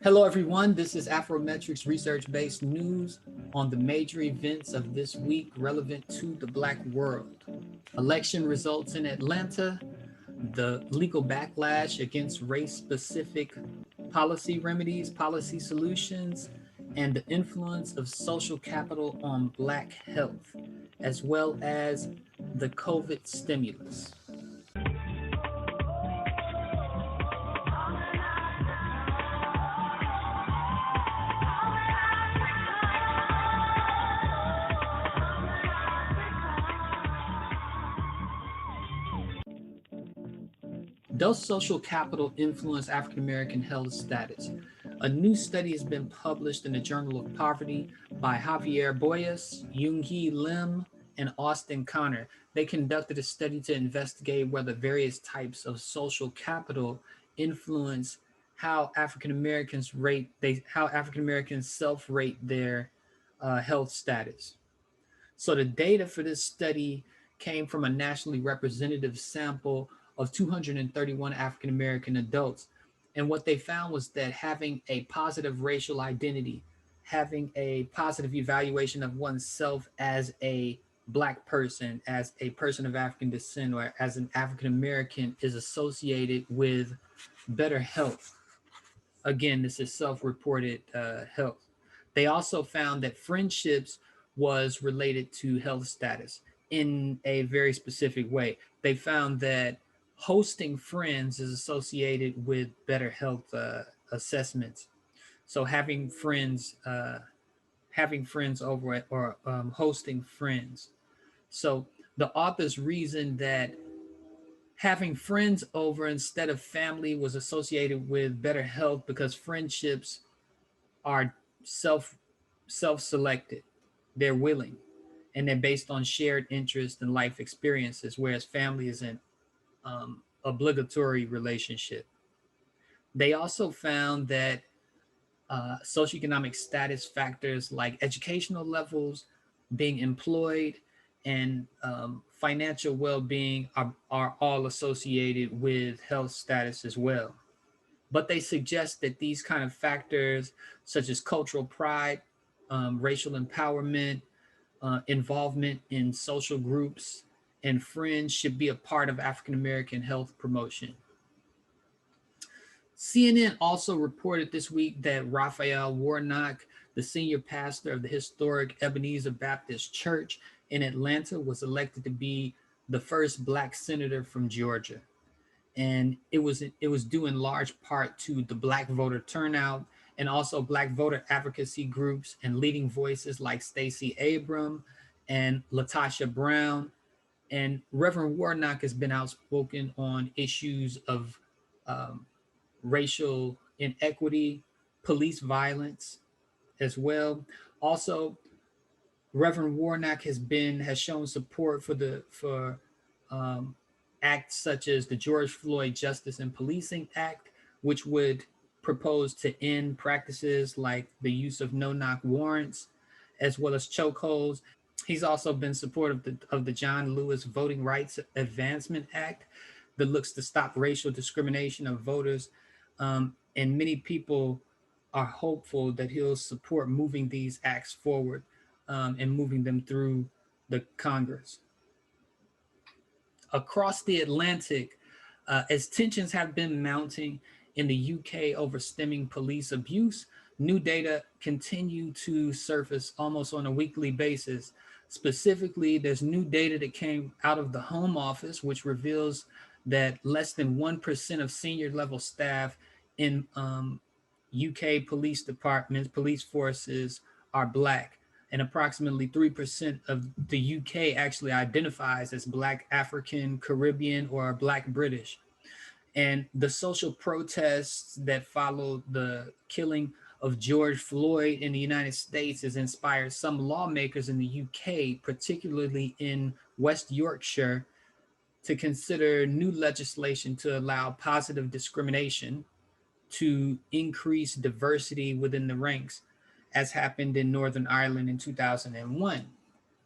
Hello, everyone. This is Afrometrics research-based news on the major events of this week relevant to the Black world. Election results in Atlanta, the legal backlash against race-specific policy remedies, policy solutions, and the influence of social capital on Black health, as well as the COVID stimulus. Does social capital influence African American health status? A new study has been published in the Journal of Poverty by Javier Boyas, Yoonghee Lim, and Austin Connor. They conducted a study to investigate whether various types of social capital influence how African Americans self-rate their health status. So the data for this study came from a nationally representative sample of 231 African American adults. And what they found was that having a positive racial identity, having a positive evaluation of oneself as a Black person, as a person of African descent, or as an African American is associated with better health. Again, this is self reported health. They also found that friendships was related to health status in a very specific way. They found that hosting friends is associated with better health assessments. So having friends over at, or hosting friends. So the authors reasoned that having friends over instead of family was associated with better health because friendships are self self-selected. They're willing and they're based on shared interest and life experiences, whereas family is an obligatory relationship. They also found that socioeconomic status factors like educational levels, being employed, and financial well-being are all associated with health status as well. But they suggest that these kind of factors, such as cultural pride, racial empowerment, involvement in social groups, and friends, should be a part of African American health promotion. CNN also reported this week that Raphael Warnock, the senior pastor of the historic Ebenezer Baptist Church in Atlanta, was elected to be the first Black senator from Georgia. And it was due in large part to the Black voter turnout and also Black voter advocacy groups and leading voices like Stacey Abram and Latasha Brown. And Reverend Warnock has been outspoken on issues of um, racial inequity, police violence as well. Also, Reverend Warnock has shown support for um, acts such as the George Floyd Justice and Policing Act, which would propose to end practices like the use of no-knock warrants, as well as chokeholds. He's also been supportive of the John Lewis Voting Rights Advancement Act that looks to stop racial discrimination of voters. And many people are hopeful that he'll support moving these acts forward and moving them through the Congress. Across the Atlantic, as tensions have been mounting in the UK over stemming police abuse, new data continue to surface almost on a weekly basis. Specifically, there's new data that came out of the Home Office, which reveals that less than 1% of senior level staff in UK police departments, police forces are Black, and approximately 3% of the UK actually identifies as Black African, Caribbean, or Black British. And the social protests that followed the killing of George Floyd in the United States has inspired some lawmakers in the UK, particularly in West Yorkshire, to consider new legislation to allow positive discrimination to increase diversity within the ranks, as happened in Northern Ireland in 2001.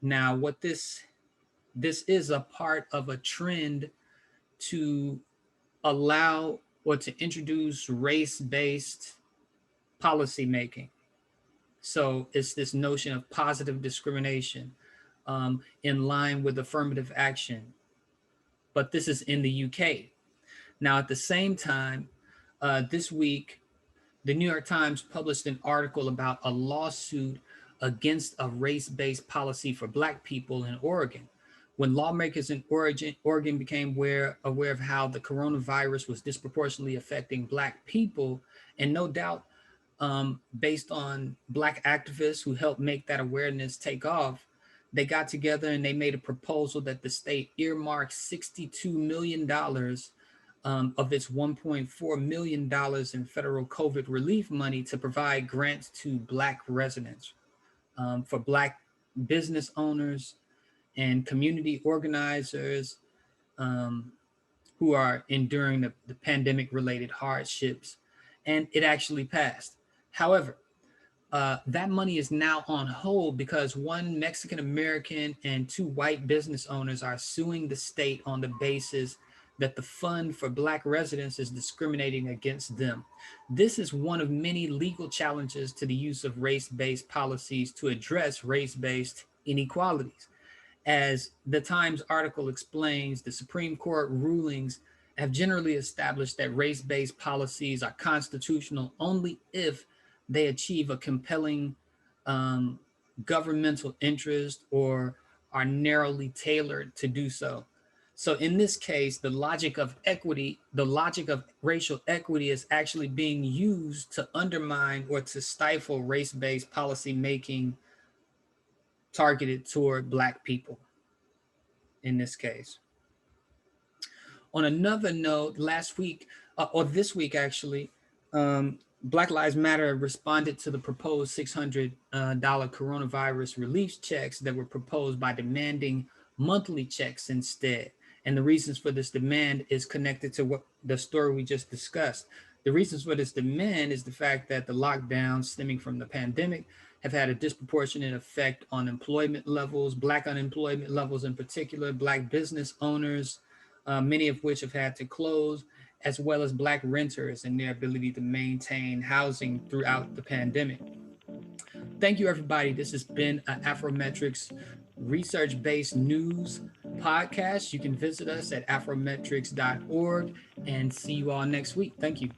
Now, this is a part of a trend to allow or to introduce race-based policy making. So it's this notion of positive discrimination in line with affirmative action. But this is in the UK. Now, at the same time, this week, the New York Times published an article about a lawsuit against a race based policy for Black people in Oregon. When lawmakers in Oregon became aware of how the coronavirus was disproportionately affecting Black people, and no doubt based on Black activists who helped make that awareness take off, they got together and they made a proposal that the state earmark $62 million of its $1.4 million in federal COVID relief money to provide grants to Black residents, for Black business owners and community organizers um, who are enduring the pandemic related hardships. And it actually passed. However, that money is now on hold because one Mexican American and two white business owners are suing the state on the basis that the fund for Black residents is discriminating against them. This is one of many legal challenges to the use of race based policies to address race based inequalities. As the Times article explains, the Supreme Court rulings have generally established that race based policies are constitutional only if they achieve a compelling um, governmental interest or are narrowly tailored to do so. So in this case, the logic of equity, the logic of racial equity is actually being used to undermine or to stifle race-based policy making targeted toward Black people in this case. On another note, last week, or this week actually, Black Lives Matter responded to the proposed $600 coronavirus relief checks that were proposed by demanding monthly checks instead. And the reasons for this demand is connected to what the story we just discussed. The reasons for this demand is the fact that the lockdowns stemming from the pandemic have had a disproportionate effect on employment levels, Black unemployment levels in particular, Black business owners, many of which have had to close, as well as Black renters and their ability to maintain housing throughout the pandemic. Thank you, everybody. This has been an Afrometrics research based news podcast. You can visit us at afrometrics.org and see you all next week. Thank you.